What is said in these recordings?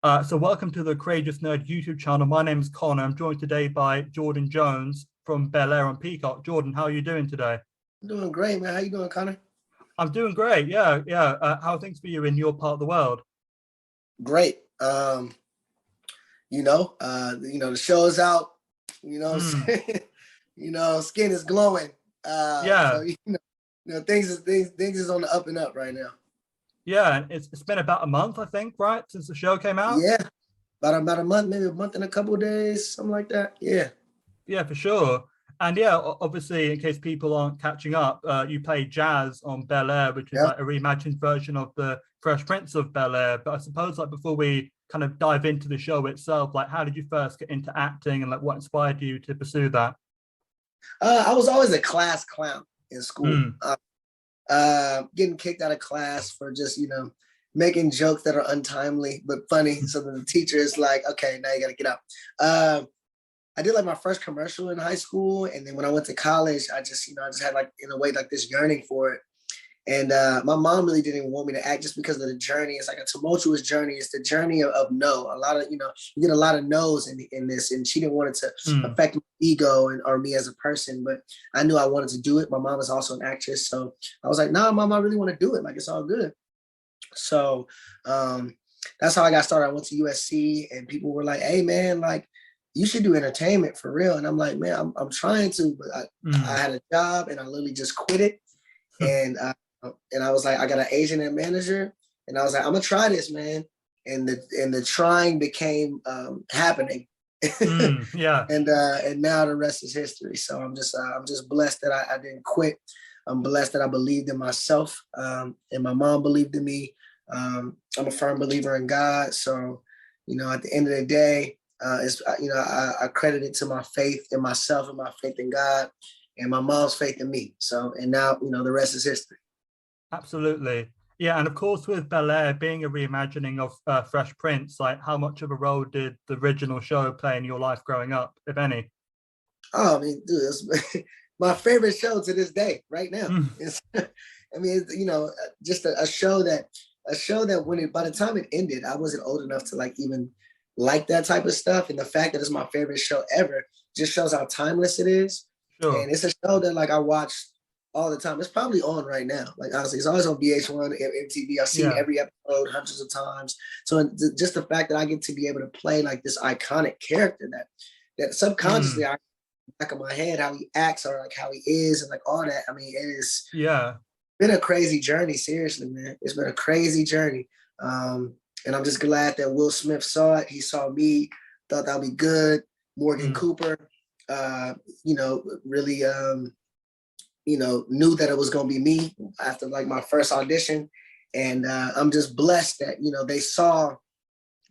So welcome to the Courageous Nerd YouTube channel. My name is Connor. I'm joined today by Jordan Jones from Bel-Air on Peacock. Jordan, how are you doing today? I'm doing great, man. How you doing, Connor? I'm doing great. Yeah. How are things for you in your part of the world? Great. The show is out. Mm, Skin is glowing. yeah, Things is on the up and up right now. yeah. And it's been about a month, I think, right, since the show came out. Yeah, about a month, maybe a month and a couple of days, something like that. Yeah. Yeah, for sure. And yeah, obviously, in case people aren't catching up, you play Jazz on Bel-Air, which is Yeah. like a reimagined version of the Fresh Prince of Bel-Air. But I suppose, like, before we kind of dive into the show itself, like, how did you first get into acting, and like, what inspired you to pursue that? I was always a class clown in school. Mm, Getting kicked out of class for just making jokes that are untimely but funny. So then the teacher is like, "Okay, now you got to get out." I did like my first commercial in high school, and then when I went to college, I just had like in a way like this yearning for it. And my mom really didn't want me to act just because of the journey. It's like a tumultuous journey. It's the journey of no. A lot of you get a lot of no's in this, and she didn't want it to mm. affect my ego or me as a person. But I knew I wanted to do it. My mom is also an actress, so I was like, "Nah, mom, I really want to do it. Like it's all good." So that's how I got started. I went to USC, and people were like, "Hey, man, like." You should do entertainment for real. And I'm like, man, I'm trying to, but I had a job and I literally just quit it. And I was like, I got an agent and manager, and I was like, I'm gonna try this, man. And the trying became happening. Yeah. And now the rest is history. So I'm just blessed that I didn't quit. I'm blessed that I believed in myself, and my mom believed in me. I'm a firm believer in God. So, at the end of the day, I credit it to my faith in myself and my faith in God and my mom's faith in me. So, and now, the rest is history. Absolutely. Yeah, and of course, with Bel-Air being a reimagining of Fresh Prince, like, how much of a role did the original show play in your life growing up, if any? Oh, I mean, dude, it's my favorite show to this day, right now. Mm, It's, I mean, just a show that by the time it ended, I wasn't old enough to like even like that type of stuff. And the fact that it's my favorite show ever just shows how timeless it is. sure. And it's a show that like I watch all the time. It's probably on right now. Like honestly, it's always on VH1, MTV. I've seen Yeah. every episode hundreds of times. So just the fact that I get to be able to play like this iconic character that subconsciously Mm, I back of my head how he acts or like how he is and like all that. I mean, it's yeah. been a crazy journey. Seriously, man, it's been a crazy journey. And I'm just glad that Will Smith saw it. He saw me, thought that'd be good. Morgan Mm, Cooper, really, knew that it was gonna be me after like my first audition. And I'm just blessed that they saw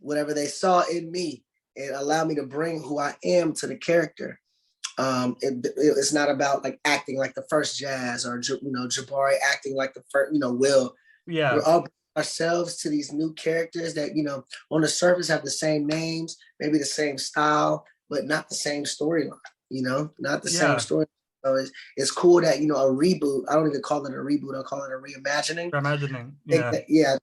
whatever they saw in me and allowed me to bring who I am to the character. It's not about like acting like the first Jazz or Jabari acting like the first Will. We're yeah. all ourselves to these new characters that on the surface have the same names, maybe the same style, but not the same storyline. Not the same Yeah. story. So it's cool that a reboot. I don't even call it a reboot. I call it a reimagining. Reimagining. Think Yeah. that, yeah, I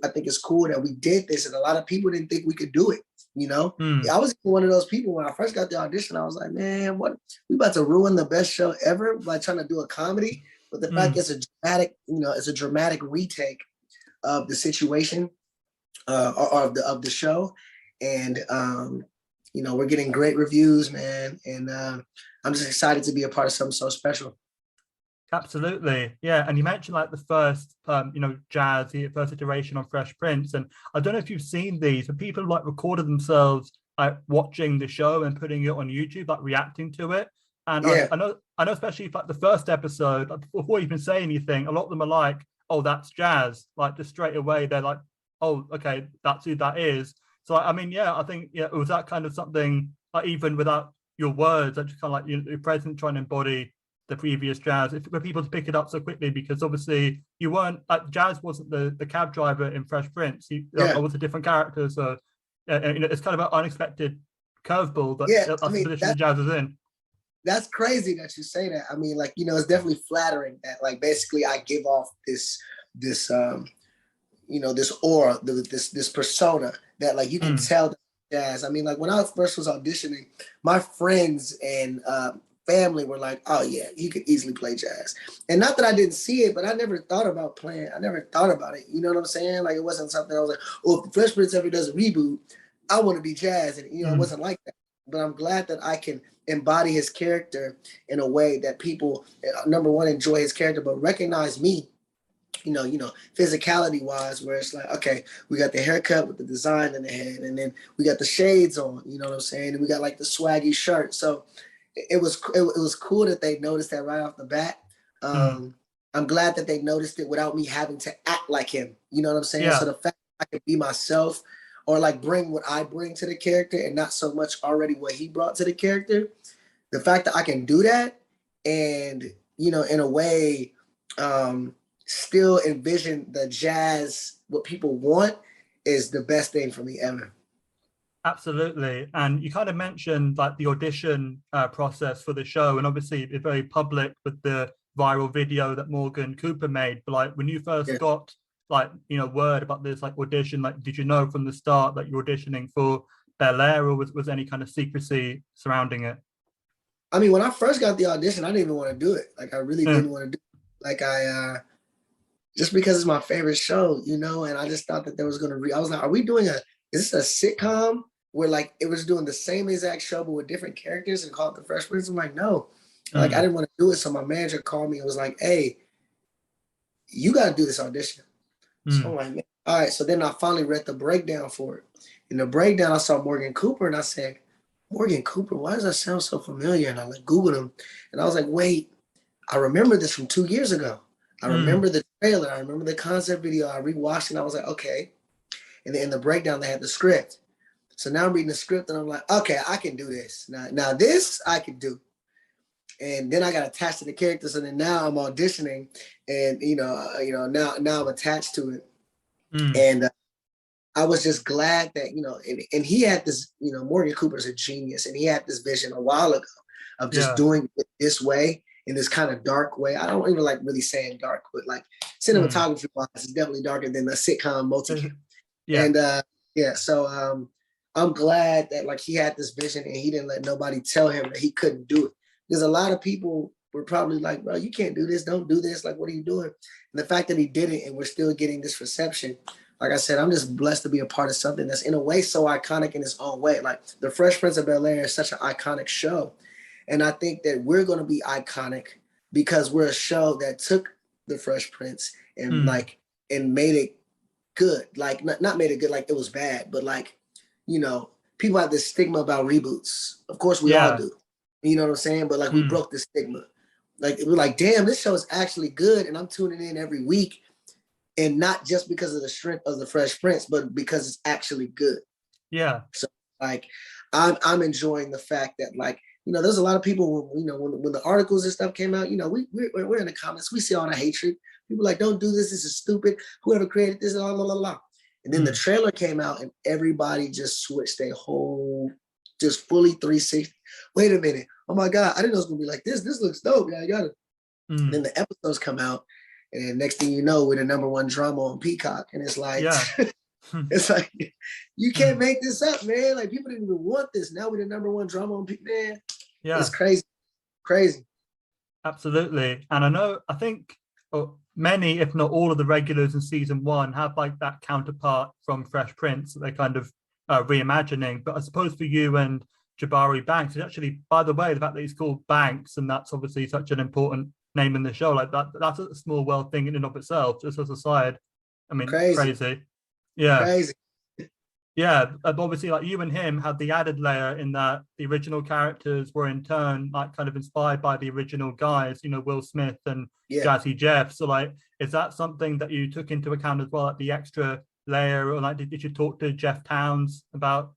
think it's cool that we did this, and a lot of people didn't think we could do it. Mm, I was one of those people when I first got the audition. I was like, man, what we about to ruin the best show ever by trying to do a comedy. But the fact mm. it's a dramatic retake of the situation or of the show, and we're getting great reviews, man, and I'm just excited to be a part of something so special. Absolutely. Yeah. And you mentioned like the first, Jazz, the first iteration on Fresh Prince. And I don't know if you've seen these, but people like recorded themselves like watching the show and putting it on YouTube, like reacting to it. And Yeah, I know, especially like the first episode, like, before you even say anything, a lot of them are like, "Oh, that's Jazz." Like just straight away, they're like, "Oh, okay, that's who that is." So I mean, yeah, I think it was that kind of something, like, even without your words, that just kind of like your presence trying to embody the previous Jazz, for people to pick it up so quickly, because obviously you weren't Jazz wasn't the cab driver in Fresh Prince. I yeah, was a different character, so it's kind of an unexpected curveball that yeah. that's I the mean, position that Jazz is in. that's crazy that you say that. I mean, like, it's definitely flattering that like basically I give off this this aura, this persona that like you can tell that jazz. I mean, like when I first was auditioning, my friends and family were like, oh yeah, he could easily play jazz. And not that I didn't see it, but I never thought about playing. I never thought about it. You know what I'm saying? Like it wasn't something I was like, oh, if the Fresh Prince ever does a reboot, I want to be jazz. And it wasn't like that. But I'm glad that I can embody his character in a way that people, number one, enjoy his character, but recognize me, physicality wise, where it's like, okay, we got the haircut with the design in the head, and then we got the shades on, you know what I'm saying? And we got like the swaggy shirt. So it was cool that they noticed that right off the bat. I'm glad that they noticed it without me having to act like him. You know what I'm saying? Yeah. So the fact that I could be myself or like bring what I bring to the character and not so much already what he brought to the character, the fact that I can do that and, in a way, still envision the jazz, what people want, is the best thing for me ever. Absolutely. And you kind of mentioned like the audition process for the show, and obviously it's very public with the viral video that Morgan Cooper made. But like when you first got like, word about this like audition, like did you know from the start that you're auditioning for Bel-Air, or was any kind of secrecy surrounding it? I mean, when I first got the audition, I didn't even want to do it. Like I really didn't want to do it. Like just because it's my favorite show, and I just thought that there was I was like, are we doing is this a sitcom where like it was doing the same exact show but with different characters and called it the Fresh Prince? I'm like, no. Like I didn't want to do it. So my manager called me and was like, hey, you got to do this audition. So I'm like, man. All right. So then I finally read the breakdown for it. In the breakdown, I saw Morgan Cooper and I said, Morgan Cooper, why does that sound so familiar? And I like Googled him and I was like, wait, I remember this from 2 years ago. I remember the trailer. I remember the concept video. I rewatched it and I was like, okay. And then in the breakdown, they had the script. So now I'm reading the script and I'm like, okay, I can do this. Now this I can do. And then I got attached to the characters. And then now I'm auditioning and, now I'm attached to it. And I was just glad that, and he had this, Morgan Cooper's a genius and he had this vision a while ago of just doing it this way, in this kind of dark way. I don't even like really saying dark, but like cinematography wise, it's definitely darker than a sitcom multi-cam. And so I'm glad that like he had this vision and he didn't let nobody tell him that he couldn't do it. Because a lot of people were probably like, bro, you can't do this, don't do this, like what are you doing? And the fact that he did it and we're still getting this reception, like I said, I'm just blessed to be a part of something that's in a way so iconic in its own way. Like the Fresh Prince of Bel-Air is such an iconic show. And I think that we're going to be iconic because we're a show that took the Fresh Prince and and made it good. Like not made it good like it was bad, but like, people have this stigma about reboots. Of course we all do. You know what I'm saying? But like we broke the stigma. Like we're like, damn, this show is actually good and I'm tuning in every week. And not just because of the strength of the Fresh Prince, but because it's actually good. Yeah. So like I'm enjoying the fact that like, there's a lot of people, when the articles and stuff came out, we're in the comments, we see all the hatred. People like, don't do this. This is stupid. Whoever created this, blah, blah, blah, blah. And then the trailer came out and everybody just switched their whole, just fully 360. Wait a minute. Oh my God. I didn't know it was going to be like this. This looks dope. Yeah, I got it. Then the episodes come out and then next thing you know, we're the #1 drama on Peacock. And it's like, it's like, you can't make this up, man. Like people didn't even want this. Now we're the #1 drama on Peacock, man. Yeah. It's crazy. Crazy. Absolutely. And I think many, if not all of the regulars in season 1 have like that counterpart from Fresh Prince that they're kind of reimagining. But I suppose for you and Jabari Banks, it's actually, by the way, the fact that he's called Banks, and that's obviously such an important name in the show, like that's a small world thing in and of itself, just as a side. I mean, crazy. Yeah. Crazy. Yeah, obviously, like you and him had the added layer in that the original characters were in turn like kind of inspired by the original guys, Will Smith and Jazzy Jeff. So like, is that something that you took into account as well, like the extra layer, or like did you talk to Jeff Towns about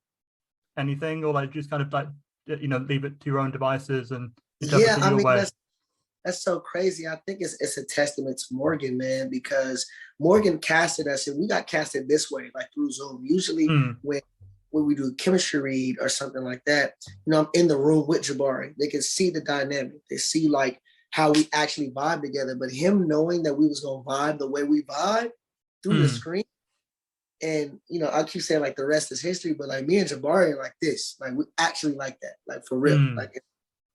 anything, or like just kind of like leave it to your own devices and interpret it your way? That's so crazy. I think it's a testament to Morgan, man, because Morgan casted us and we got casted this way, like through Zoom. Usually when we do a chemistry read or something like that, I'm in the room with Jabari. They can see the dynamic. They see like how we actually vibe together. But him knowing that we was going to vibe the way we vibe through the screen, And I keep saying like the rest is history, but like me and Jabari are like this. Like we actually like that, like for real. Like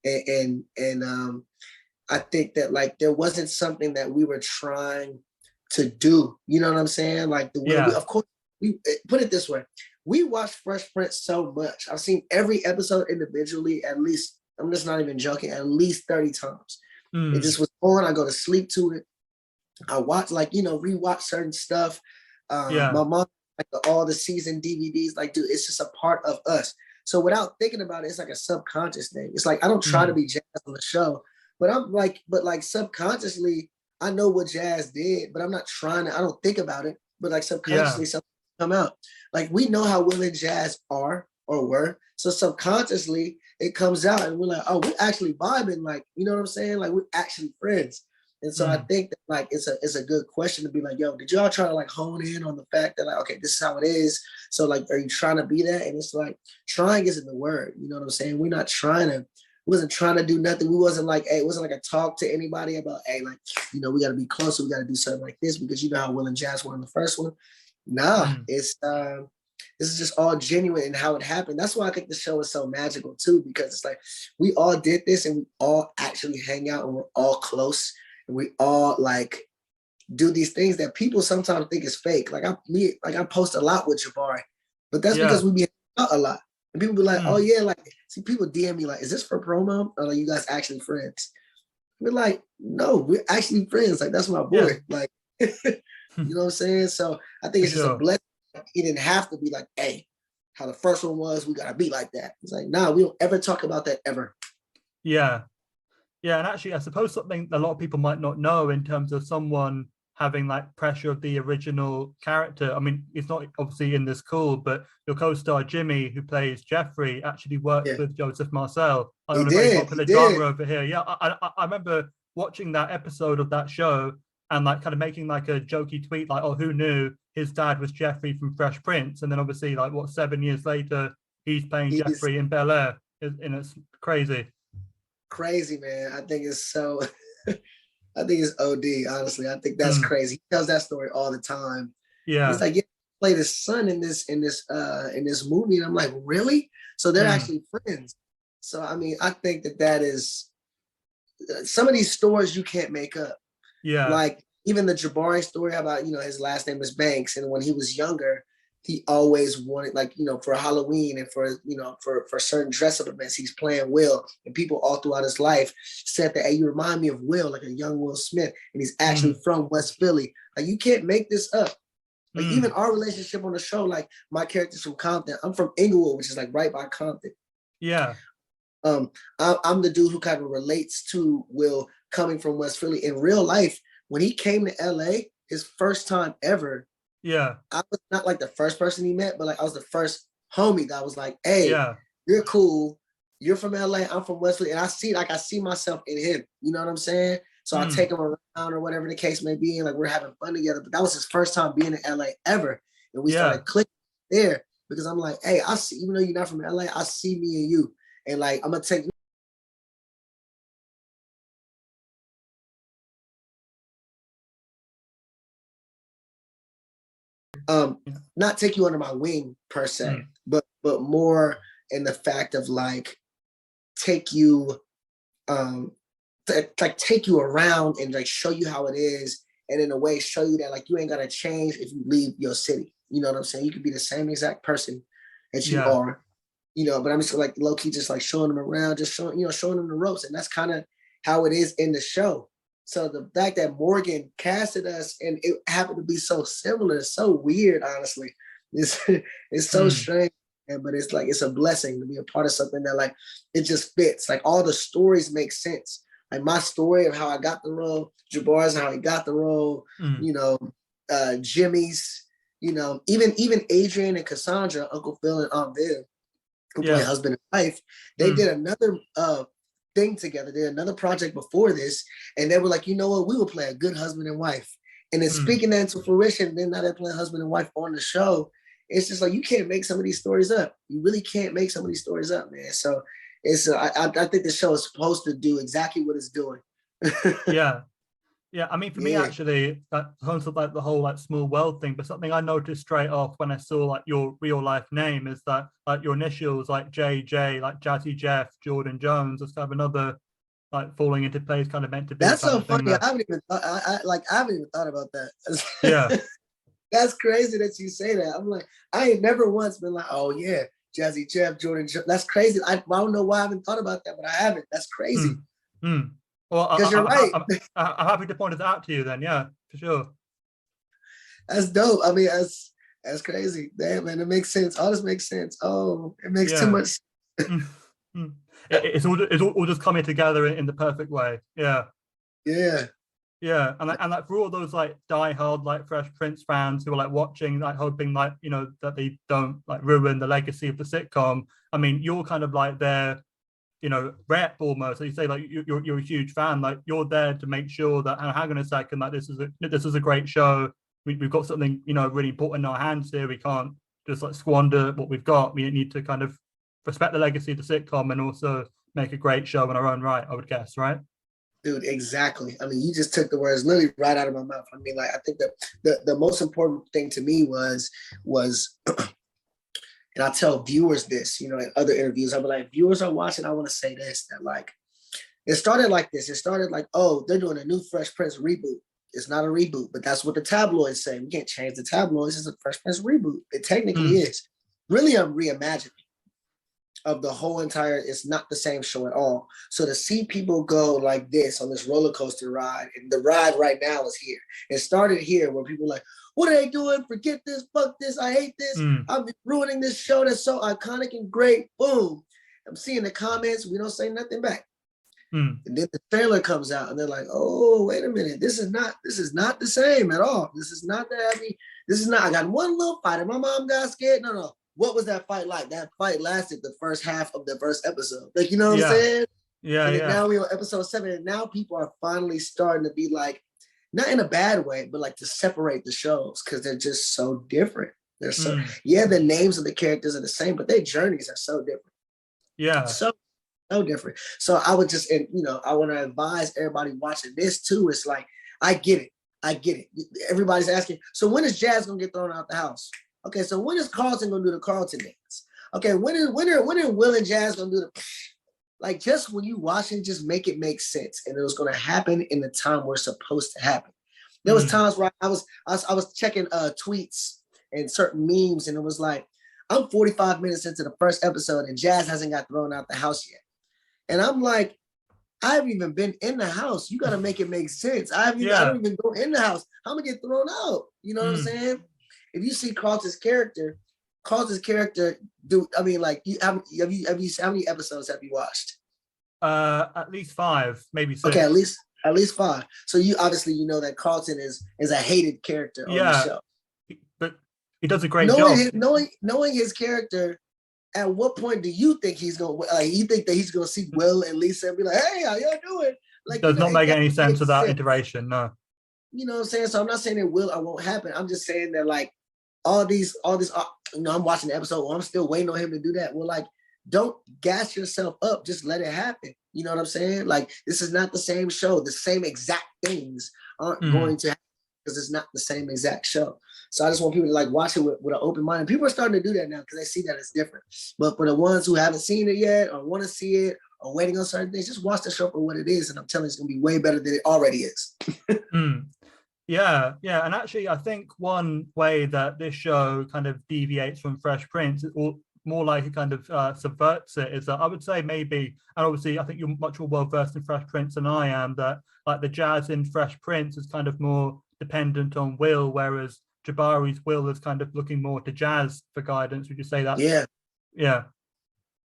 and I think that like there wasn't something that we were trying to do. You know what I'm saying? Like the way of course we put it this way. We watched Fresh Prince so much. I've seen every episode individually at least, I'm just not even joking, at least 30 times. It just was on. I go to sleep to it. I watch rewatch certain stuff. My mom like all the season DVDs. Like, dude, it's just a part of us. So without thinking about it, it's like a subconscious thing. It's like I don't try to be Jazz on the show, but but subconsciously, I know what Jazz did, but I'm not trying to. I don't think about it, but like subconsciously, something come out. Like we know how Will and Jazz are or were, so subconsciously it comes out, and we're like, oh, we're actually vibing. Like, you know what I'm saying? Like we're actually friends. And so I think that like it's a good question to be like, yo, did y'all try to like hone in on the fact that like, okay, this is how it is. So like, are you trying to be that? And it's like trying isn't the word. You know what I'm saying? We wasn't trying to do nothing. We wasn't like, hey, it wasn't like a talk to anybody about, hey, like, we got to be closer. We got to do something like this because you know how Will and Jazz were in the first one. Nah, this is just all genuine in how it happened. That's why I think the show is so magical too, because it's like we all did this and we all actually hang out and we're all close. And we all like do these things that people sometimes think is fake. Like I post a lot with Jabari, but that's because we be out a lot. And people be like, oh yeah, like see people DM me like, is this for promo? Or like you guys actually friends? We're like, no, we're actually friends. Like that's my boy. Like you know what I'm saying? So I think it's just a blessing. He didn't have to be like, hey, how the first one was, we gotta be like that. It's like, nah, we don't ever talk about that ever. Yeah, and actually, I suppose something a lot of people might not know in terms of someone having like pressure of the original character. I mean, it's not obviously in this cool, but your co-star Jimmy, who plays Jeffrey, actually worked with Joseph Marcel on a very popular drama over here. Yeah, I remember watching that episode of that show and like kind of making like a jokey tweet like, oh, who knew his dad was Jeffrey from Fresh Prince? And then obviously like 7 years later, he's playing Jeffrey in Bel-Air. And it's crazy. Crazy, man. I think it's so I think it's OD, honestly. I think that's crazy. He tells that story all the time. He's like, yeah, play his son in this movie. And I'm like, really? So they're actually friends. So I mean, I think that is some of these stories you can't make up. Like even the Jabari story about, his last name is Banks. And when he was younger, he always wanted, like, for Halloween and for certain dress up events, he's playing Will. And people all throughout his life said that, hey, you remind me of Will, like a young Will Smith. And he's actually from West Philly. Like, you can't make this up. Like, even our relationship on the show, like, my character's from Compton. I'm from Inglewood, which is like right by Compton. I'm the dude who kind of relates to Will coming from West Philly. In real life, when he came to LA, his first time ever, I was not like the first person he met, but like I was the first homie that was like, hey, you're cool. You're from LA. I'm from West Philly. And I see myself in him. You know what I'm saying? So I take him around or whatever the case may be. And like we're having fun together. But that was his first time being in LA ever. And we started clicking there because I'm like, hey, I see, even though you're not from LA, I see me and you. And like, I'm going to take not take you under my wing per se, but more in the fact of like take you take you around and like show you how it is, and in a way show you that like you ain't gotta change if you leave your city. You know what I'm saying? You could be the same exact person that you are, but I'm just like low key just like showing them around, just showing them the ropes, and that's kind of how it is in the show. So the fact that Morgan casted us and it happened to be so similar is so weird, honestly. It's so strange, but it's like, it's a blessing to be a part of something that like, it just fits. Like all the stories make sense. Like my story of how I got the role, Jabbar's how he got the role, Jimmy's, even Adrian and Cassandra, Uncle Phil and Aunt Viv, who play husband and wife, they did another thing together. They did another project before this, and they were like, you know what, we will play a good husband and wife. And then speaking that into fruition, then now they're playing husband and wife on the show. It's just like, you can't make some of these stories up. You really can't make some of these stories up, man. So it's I think the show is supposed to do exactly what it's doing. Yeah, I mean, for me, Yeah. actually, that comes of like the whole like small world thing. But something I noticed straight off when I saw like your real life name is that like your initials, like JJ, like Jazzy Jeff, Jordan Jones, that's kind of another like falling into place, kind of meant to be That's kind so of thing funny. I there. haven't even thought, I haven't even thought about Yeah. that. That's crazy that you say that. I'm like, I ain't never once been like, oh yeah, Jazzy Jeff, Jordan. That's crazy. I don't know why I haven't thought about that, but I haven't. That's crazy. Mm. Mm. Well, Because you're right. I'm happy to point it out to you then. Yeah, for sure. That's dope. I mean, that's crazy. Damn, man, it makes sense. All this makes sense. Oh, it makes too Yeah. much. Mm. Mm. It's all just coming together in the perfect way. Yeah. Yeah. Yeah, and like for all those like diehard like Fresh Prince fans who are like watching, like hoping like that they don't like ruin the legacy of the sitcom. I mean, you're kind of like their rep almost. So you say like you're a huge fan, like you're there to make sure that hang on a second, like this is a great show. We've got something really important in our hands here. We can't just like squander what we've got. We need to kind of respect the legacy of the sitcom and also make a great show in our own right, I would guess, right? Dude, exactly. I mean, you just took the words literally right out of my mouth. I mean, like, I think that the most important thing to me was, and I tell viewers this, in other interviews, I'll be like, viewers are watching, I want to say this, that like, it started like this. It started like, oh, they're doing a new Fresh Prince reboot. It's not a reboot, but that's what the tabloids say. We can't change the tabloids. It's a Fresh Prince reboot. It technically is. Really, I'm reimagining of the whole entire, it's not the same show at all. So to see people go like this on this roller coaster ride, and the ride right now is here. It started here where people are like, what are they doing? Forget this, fuck this, I hate this. I'm ruining this show that's so iconic and great. Boom. I'm seeing the comments, we don't say nothing back. And then the trailer comes out and they're like, oh, wait a minute, this is not the same at all. This is not that happy. This is not, I got one little fight and my mom got scared. No. What was that fight like? That fight lasted the first half of the first episode. Like, you know what I'm saying? Yeah, and yeah. Now we're on episode 7, and now people are finally starting to be like, not in a bad way, but like to separate the shows because they're just so different. They're so, the names of the characters are the same, but their journeys are so different. Yeah. So different. So I would just, I want to advise everybody watching this too. It's like, I get it. Everybody's asking, so when is Jazz going to get thrown out the house? Okay, so when is Carlton gonna do the Carlton dance? Okay, when are Will and Jazz gonna do the, like, just when you watching, just make it make sense, and it was gonna happen in the time we're supposed to happen. There was times where I was checking tweets and certain memes, and it was like, I'm 45 minutes into the first episode, and Jazz hasn't got thrown out the house yet, and I'm like, I haven't even been in the house. You gotta make it make sense. I don't even go in the house. How am I get thrown out? You know what I'm saying? If you see Carlton's character, how many episodes have you watched? At least 5, maybe 6. Okay, at least 5. So you obviously know that Carlton is a hated character on the show. But he does a great job. Knowing his character, at what point do you think he's gonna you think that he's gonna see Will and Lisa and be like, hey, how y'all doing? Like, does not make any sense of that iteration, no. You know what I'm saying? So I'm not saying it will or won't happen. I'm just saying that like all this, I'm watching the episode, I'm still waiting on him to do that. Well, like, don't gas yourself up. Just let it happen. You know what I'm saying? Like, this is not the same show. The same exact things aren't going to happen because it's not the same exact show. So I just want people to like watch it with an open mind. And people are starting to do that now because they see that it's different. But for the ones who haven't seen it yet or want to see it or waiting on certain things, just watch the show for what it is. And I'm telling you, it's going to be way better than it already is. Yeah. And actually, I think one way that this show kind of deviates from Fresh Prince, or more like it kind of subverts it, is that I would say maybe, and obviously I think you're much more well-versed in Fresh Prince than I am, that like the Jazz in Fresh Prince is kind of more dependent on Will, whereas Jabari's Will is kind of looking more to Jazz for guidance. Would you say that? Yeah.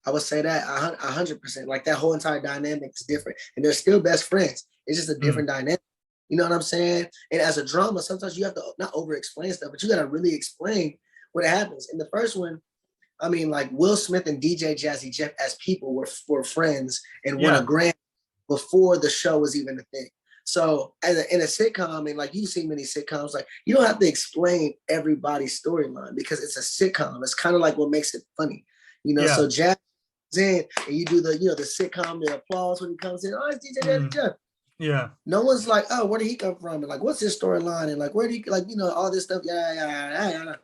I would say that 100%. Like, that whole entire dynamic is different. And they're still best friends. It's just a different dynamic. You know what I'm saying? And as a drama, sometimes you have to not over-explain stuff, but you got to really explain what happens. In the first one, I mean, like, Will Smith and DJ Jazzy Jeff as people were friends and won a Grammy before the show was even a thing. So in a sitcom, and like you've seen many sitcoms, like, you don't have to explain everybody's storyline because it's a sitcom. It's kind of like what makes it funny. So Jazz in and you do the sitcom, the applause when he comes in. Oh, it's DJ Jazzy Jeff. Yeah. No one's like, oh, where did he come from? And like, what's his storyline? And like, where do you like, all this stuff? Yeah.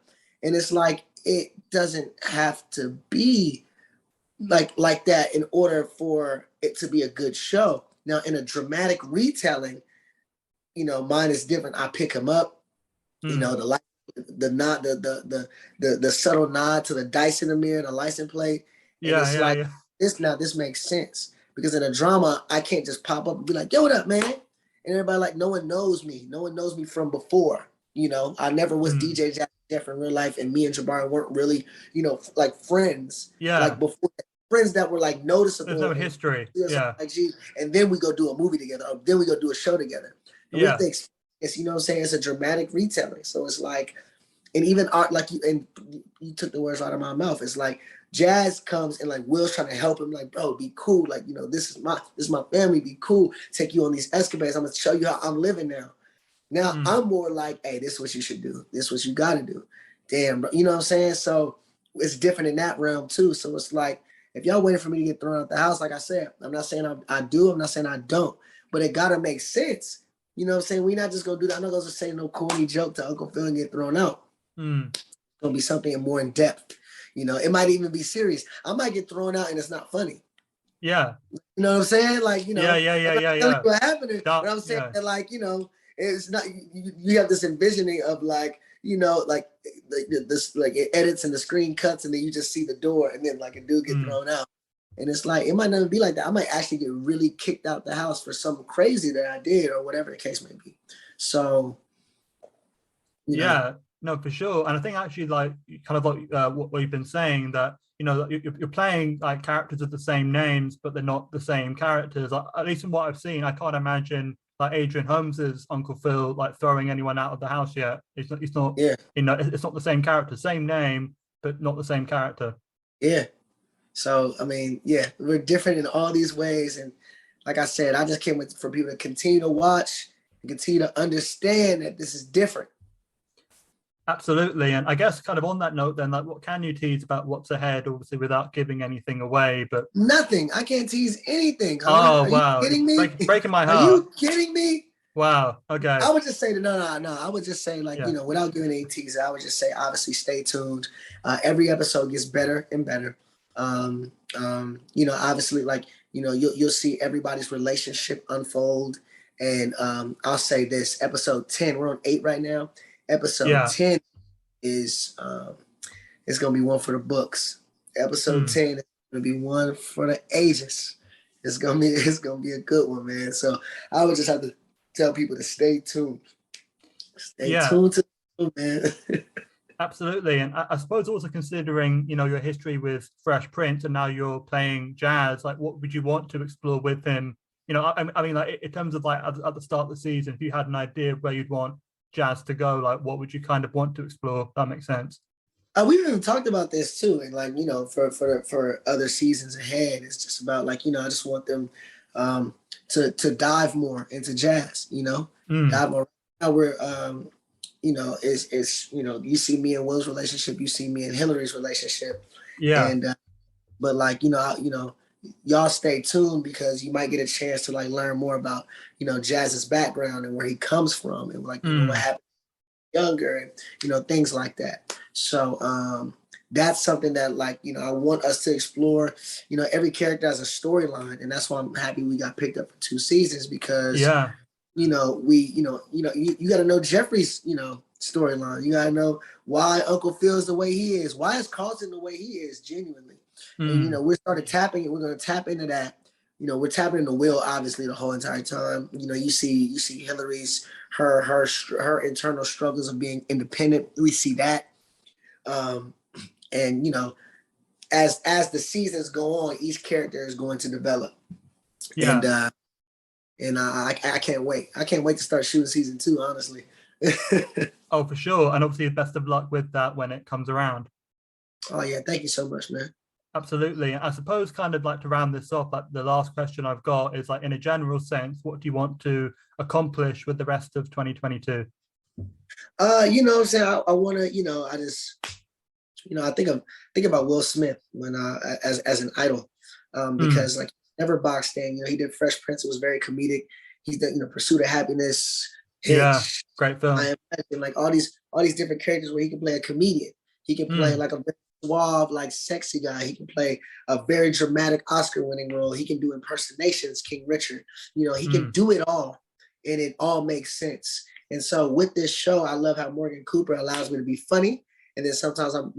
And it's like, it doesn't have to be like that in order for it to be a good show. Now, in a dramatic retelling, mine is different. I pick him up, the light, the nod, the subtle nod to the dice in the mirror, the license plate, and it's like this makes sense because in a drama, I can't just pop up and be like, "Yo, what up, man?" And everybody like, no one knows me. No one knows me from before. I never was DJ Jeff in real life, and me and Jabari weren't really, like friends. Yeah. Like before, friends that were like noticeable. There's no history. Yeah. Like, and then we go do a movie together, or then we go do a show together. And we think it's, what I'm saying, it's a dramatic retelling. So it's like, and even art, like you took the words out of my mouth. It's like Jazz comes and like Will's trying to help him, like, bro, be cool. Like, this is my family, be cool. Take you on these escapades. I'm gonna show you how I'm living now. Now I'm more like, hey, this is what you should do. This is what you gotta do. Damn, bro. You know what I'm saying? So it's different in that realm too. So it's like, if y'all waiting for me to get thrown out the house, like I said, I'm not saying I do, I'm not saying I don't, but it gotta make sense. You know what I'm saying? We're not just gonna do that. I'm not gonna say no corny joke to Uncle Phil and get thrown out. It's gonna be something more in depth. It might even be serious. I might get thrown out and it's not funny. Yeah. You know what I'm saying? Like, Yeah. What happened? But I'm saying that, like, it's not, you have this envisioning of like, like this, like it edits and the screen cuts and then you just see the door and then like a dude get thrown out. And it's like, it might not be like that. I might actually get really kicked out the house for something crazy that I did or whatever the case may be. So, no, for sure. And I think actually, like, kind of like what you've been saying, that, you're playing like characters of the same names, but they're not the same characters. Like, at least in what I've seen, I can't imagine like Adrian Holmes's Uncle Phil like throwing anyone out of the house yet. It's not it's not the same character, same name, but not the same character. Yeah. So, I mean, yeah, we're different in all these ways. And like I said, I just can't wait for people to continue to watch and continue to understand that this is different. Absolutely. And I guess kind of on that note then, like, what can you tease about what's ahead, obviously without giving anything away? But nothing. I can't tease anything. Oh, wow. Are you kidding me? Breaking my heart. Are you kidding me? Wow. Okay. I would just say that no. I would just say, like, without giving any teaser, I would just say, obviously, stay tuned. Every episode gets better and better. Obviously, like, you'll see everybody's relationship unfold. And I'll say this, episode 10, we're on 8 right now. Episode 10 is it's gonna be one for the books. Episode 10 is gonna be one for the ages. It's gonna be a good one, man. So I would just have to tell people to stay tuned. Stay tuned to the man. Absolutely. And I suppose also considering, your history with Fresh Prince and now you're playing Jazz, like, what would you want to explore with him? I mean, like, in terms of like at the start of the season, if you had an idea of where you'd want Jazz to go, like, what would you kind of want to explore? That makes sense. We've even talked about this too, and like, for other seasons ahead, it's just about like, I just want them to dive more into Jazz, dive more. Now we're you see me and Will's relationship, you see me and Hillary's relationship, and but like, y'all stay tuned because you might get a chance to like learn more about Jazz's background and where he comes from and like what happened younger and things like that. So that's something that, like, I want us to explore. Every character has a storyline, and that's why I'm happy we got picked up for 2 seasons because you got to know Jeffrey's storyline. You got to know why Uncle Phil's the way he is, why is Carlton the way he is genuinely. And we're going to tap into that. We're tapping into Will obviously the whole entire time. You see Hillary's her internal struggles of being independent. We see that. And as the seasons go on, each character is going to develop. And I can't wait. I can't wait to start shooting season 2, honestly. Oh, for sure. And obviously best of luck with that when it comes around. Oh yeah, thank you so much, man. Absolutely. I suppose kind of like to round this off, like the last question I've got is like, in a general sense, what do you want to accomplish with the rest of 2022? What I'm saying? I want to, I just, I think about Will Smith when as an idol, because like never boxed in, he did Fresh Prince. It was very comedic. He's done, Pursuit of Happiness, Yeah, Hitch, great film. I Am Legend, like all these different characters where he can play a comedian. He can play like a very suave, like sexy guy. He can play a very dramatic Oscar-winning role. He can do impersonations, King Richard. He can do it all, and it all makes sense. And so with this show, I love how Morgan Cooper allows me to be funny, and then sometimes I'm,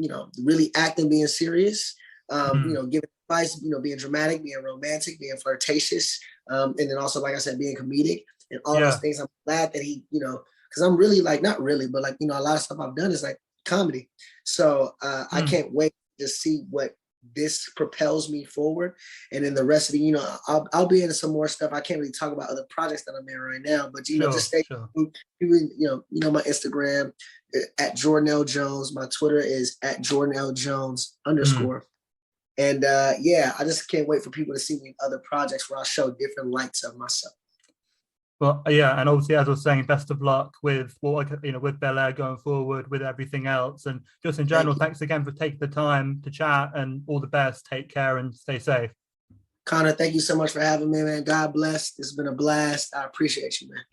really acting, being serious, giving advice, being dramatic, being romantic, being flirtatious, and then also, like I said, being comedic, and all those things. I'm glad that he, because I'm really like, not really, but like, a lot of stuff I've done is like comedy. So I can't wait to see what this propels me forward. And then the rest of the, I'll be into some more stuff. I can't really talk about other projects that I'm in right now, but just stay tuned. My Instagram at Jordan L. Jones. My Twitter is at Jordan L. Jones _ And I just can't wait for people to see me in other projects where I'll show different lights of myself. Well, yeah, and obviously, as I was saying, best of luck with with Bel-Air going forward, with everything else, and just in general. Thanks again for taking the time to chat, and all the best. Take care and stay safe. Connor, thank you so much for having me, man. God bless. It's been a blast. I appreciate you, man.